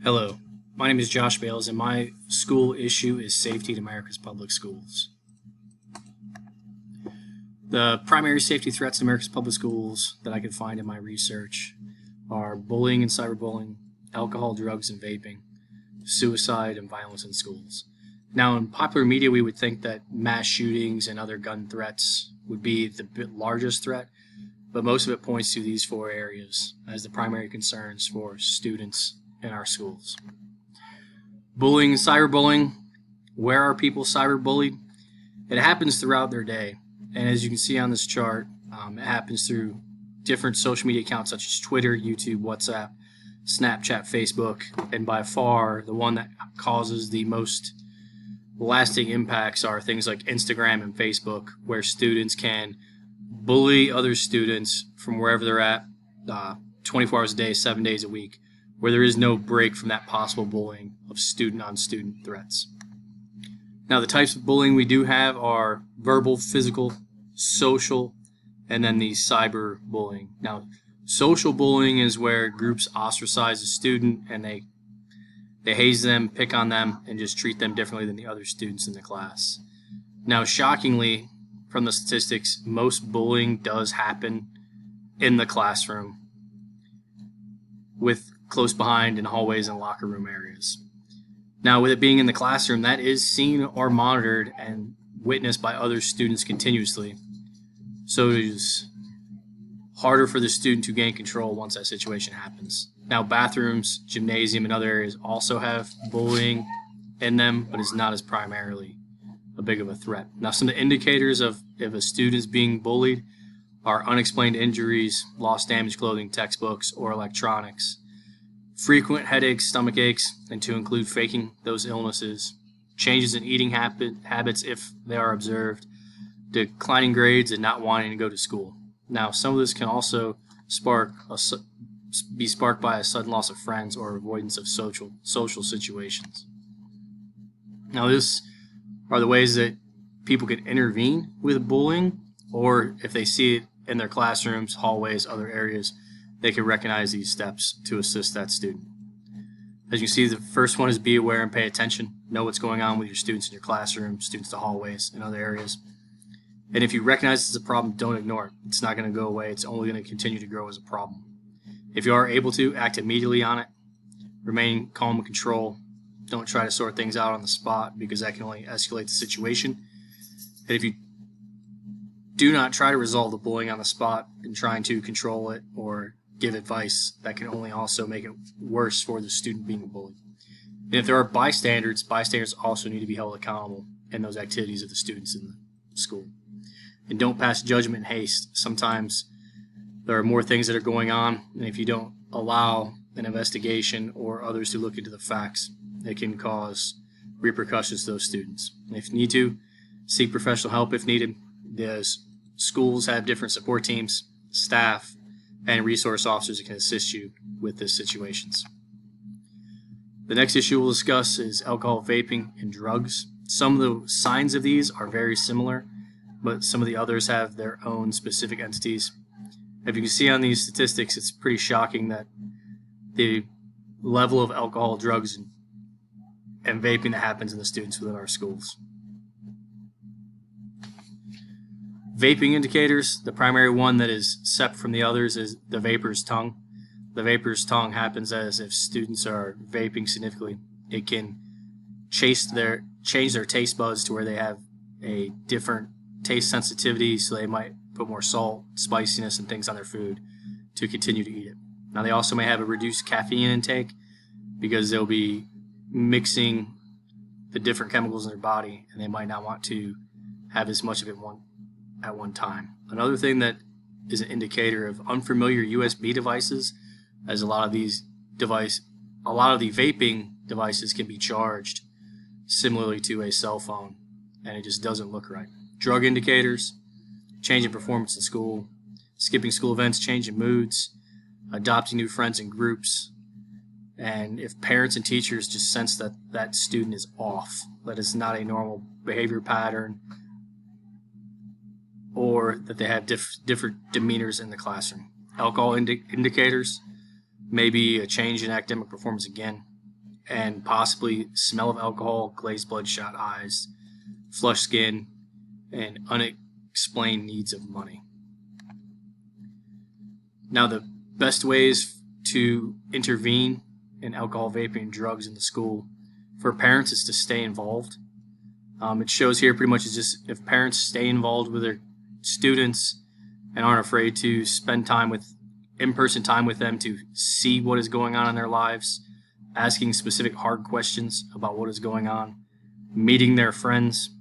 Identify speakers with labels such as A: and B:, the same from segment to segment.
A: Hello, my name is Josh Bayles, and my school issue is safety in America's public schools. The primary safety threats in America's public schools that I could find in my research are bullying and cyberbullying, alcohol, drugs, and vaping, suicide, and violence in schools. Now, in popular media, we would think that mass shootings and other gun threats would be the largest threat, but most of it points to these four areas as the primary concerns for students in our schools. Bullying and cyberbullying. Where are people cyberbullied? It happens throughout their day. And as you can see on this chart, it happens through different social media accounts such as Twitter, YouTube, WhatsApp, Snapchat, Facebook, and by far the one that causes the most lasting impacts are things like Instagram and Facebook, where students can bully other students from wherever they're at 24 hours a day, 7 days a week, where there is no break from that possible bullying of student-on-student threats. Now, the types of bullying we do have are verbal, physical, social, and then the cyber bullying. Now, social bullying is where groups ostracize a student and they haze them, pick on them, and just treat them differently than the other students in the class. Now, shockingly, from the statistics, most bullying does happen in the classroom, with close behind in hallways and locker room areas. Now, with it being in the classroom, that is seen or monitored and witnessed by other students continuously. So it is harder for the student to gain control once that situation happens. Now, bathrooms, gymnasium, and other areas also have bullying in them, but it's not as primarily a big of a threat. Now, some of the indicators of if a student is being bullied are unexplained injuries, lost damaged clothing, textbooks, or electronics, frequent headaches, stomach aches, and to include faking those illnesses, changes in eating habits if they are observed, declining grades, and not wanting to go to school. Now, some of this can also be sparked by a sudden loss of friends or avoidance of social situations. Now, this are the ways that people can intervene with bullying, or if they see it in their classrooms, hallways, other areas, they can recognize these steps to assist that student. As you can see, the first one is be aware and pay attention. Know what's going on with your students in your classroom, students in the hallways, and other areas. And if you recognize this is a problem, don't ignore it. It's not going to go away. It's only going to continue to grow as a problem. If you are able to, act immediately on it. Remain calm and control. Don't try to sort things out on the spot, because that can only escalate the situation. And if you do not try to resolve the bullying on the spot and trying to control it or give advice, that can only also make it worse for the student being bullied. And if there are bystanders also need to be held accountable in those activities of the students in the school. And don't pass judgment in haste. Sometimes there are more things that are going on, and if you don't allow an investigation or others to look into the facts, it can cause repercussions to those students. And if you need to, seek professional help if needed. The schools have different support teams, staff, and resource officers that can assist you with these situations. The next issue we'll discuss is alcohol, vaping, and drugs. Some of the signs of these are very similar, but some of the others have their own specific entities. If you can see on these statistics, it's pretty shocking that the level of alcohol, drugs, and vaping that happens in the students within our schools. Vaping indicators, the primary one that is separate from the others is the vapor's tongue. The vapor's tongue happens as if students are vaping significantly. It can change their taste buds to where they have a different taste sensitivity, so they might put more salt, spiciness, and things on their food to continue to eat it. Now, they also may have a reduced caffeine intake because they'll be mixing the different chemicals in their body, and they might not want to have as much of it at one time. Another thing that is an indicator of unfamiliar USB devices, as a lot of the vaping devices can be charged similarly to a cell phone, and it just doesn't look right. Drug indicators, change in performance in school, skipping school events, change in moods, adopting new friends and groups, and if parents and teachers just sense that that student is off, that it's not a normal behavior pattern, or that they have different demeanors in the classroom. Alcohol indicators, maybe a change in academic performance again, and possibly smell of alcohol, glazed bloodshot eyes, flushed skin, and unexplained needs of money. Now, the best ways to intervene in alcohol, vaping, and drugs in the school for parents is to stay involved. It shows here pretty much is just if parents stay involved with their students and aren't afraid to spend time with in-person time with them to see what is going on in their lives, asking specific hard questions about what is going on, meeting their friends,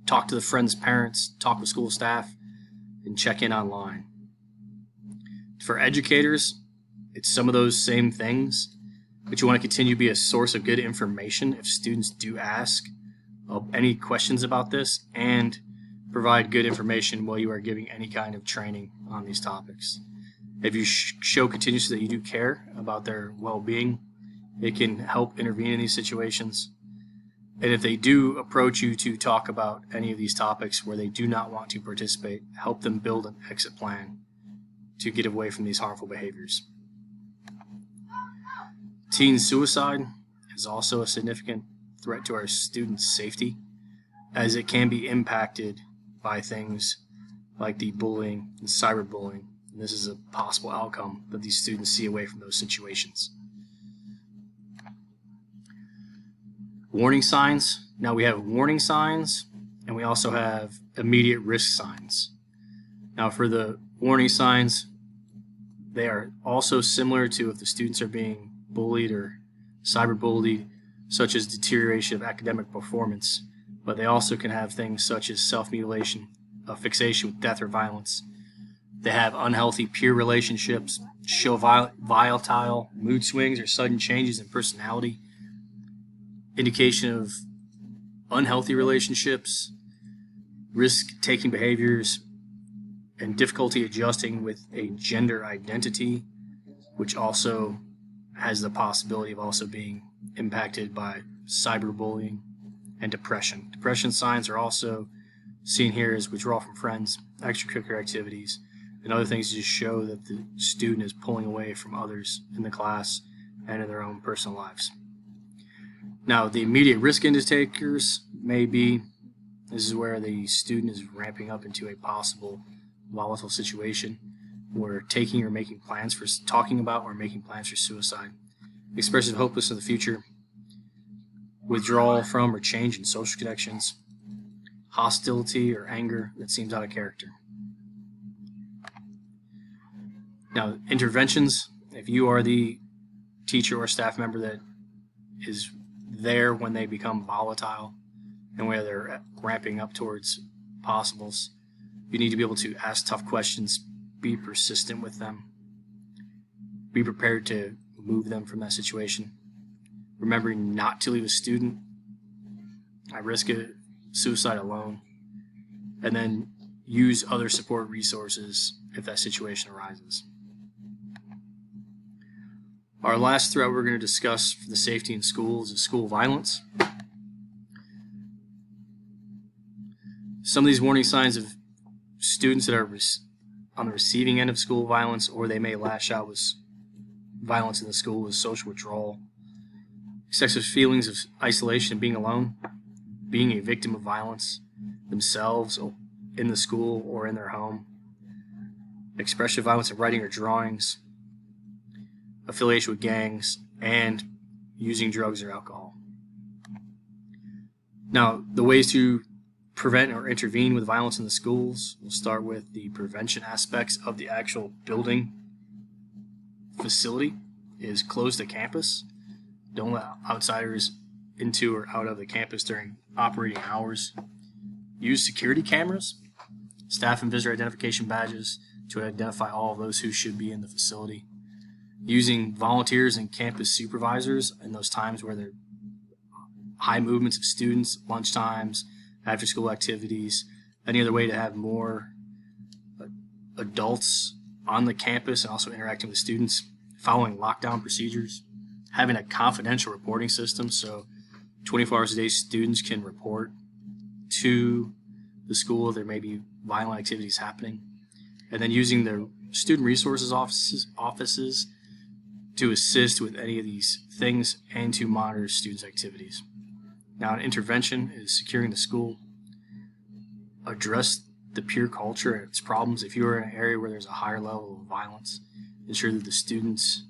A: talk to the friends' parents, talk with school staff, and check in online. For educators, it's some of those same things, but you want to continue to be a source of good information if students do ask any questions about this, and provide good information while you are giving any kind of training on these topics. If you show continuously that you do care about their well-being, it can help intervene in these situations. And if they do approach you to talk about any of these topics where they do not want to participate, help them build an exit plan to get away from these harmful behaviors. Teen suicide is also a significant threat to our students' safety, as it can be impacted by things like the bullying and cyberbullying. And this is a possible outcome that these students see away from those situations. Warning signs. Now we have warning signs, and we also have immediate risk signs. Now for the warning signs, they are also similar to if the students are being bullied or cyberbullied, such as deterioration of academic performance, but they also can have things such as self-mutilation, a fixation with death or violence. They have unhealthy peer relationships, show volatile mood swings or sudden changes in personality, indication of unhealthy relationships, risk-taking behaviors, and difficulty adjusting with a gender identity, which also has the possibility of also being impacted by cyberbullying and depression. Depression signs are also seen here as withdrawal from friends, extracurricular activities, and other things to just show that the student is pulling away from others in the class and in their own personal lives. Now, the immediate risk indicators may be, this is where the student is ramping up into a possible volatile situation where taking or making plans for talking about or making plans for suicide, expressive hopelessness of the future, withdrawal from or change in social connections, hostility or anger that seems out of character. Now, interventions, if you are the teacher or staff member that is there when they become volatile and where they're ramping up towards possibles, you need to be able to ask tough questions, be persistent with them, be prepared to move them from that situation, remembering not to leave a student at risk of suicide alone, and then use other support resources if that situation arises. Our last threat we're going to discuss for the safety in schools is school violence. Some of these warning signs of students that are on the receiving end of school violence, or they may lash out with violence in the school, is social withdrawal, excessive feelings of isolation and being alone, being a victim of violence themselves in the school or in their home, expressive violence in writing or drawings, affiliation with gangs, and using drugs or alcohol. Now, the ways to prevent or intervene with violence in the schools, we'll start with the prevention aspects of the actual building facility is close the campus. Don't let outsiders into or out of the campus during operating hours. Use security cameras, staff and visitor identification badges to identify all of those who should be in the facility. Using volunteers and campus supervisors in those times where there are high movements of students, lunch times, after school activities, any other way to have more adults on the campus and also interacting with students, following lockdown procedures, having a confidential reporting system so 24 hours a day students can report to the school if there may be violent activities happening, and then using the student resources offices to assist with any of these things and to monitor students' activities. Now, an intervention is securing the school, address the peer culture and its problems. If you are in an area where there's a higher level of violence, ensure that the students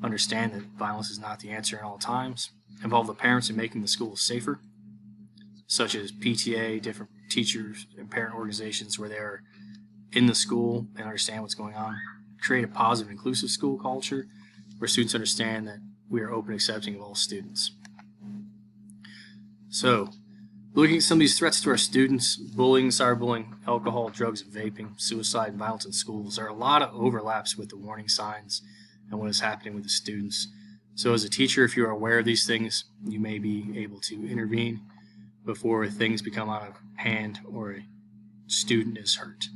A: understand that violence is not the answer at all times. Involve the parents in making the school safer, such as PTA, different teachers and parent organizations where they're in the school and understand what's going on. Create a positive, inclusive school culture where students understand that we are open and accepting of all students. So, looking at some of these threats to our students: bullying, cyberbullying, alcohol, drugs, and vaping, suicide, and violence in schools. There are a lot of overlaps with the warning signs and what is happening with the students. So as a teacher, if you are aware of these things, you may be able to intervene before things become out of hand or a student is hurt.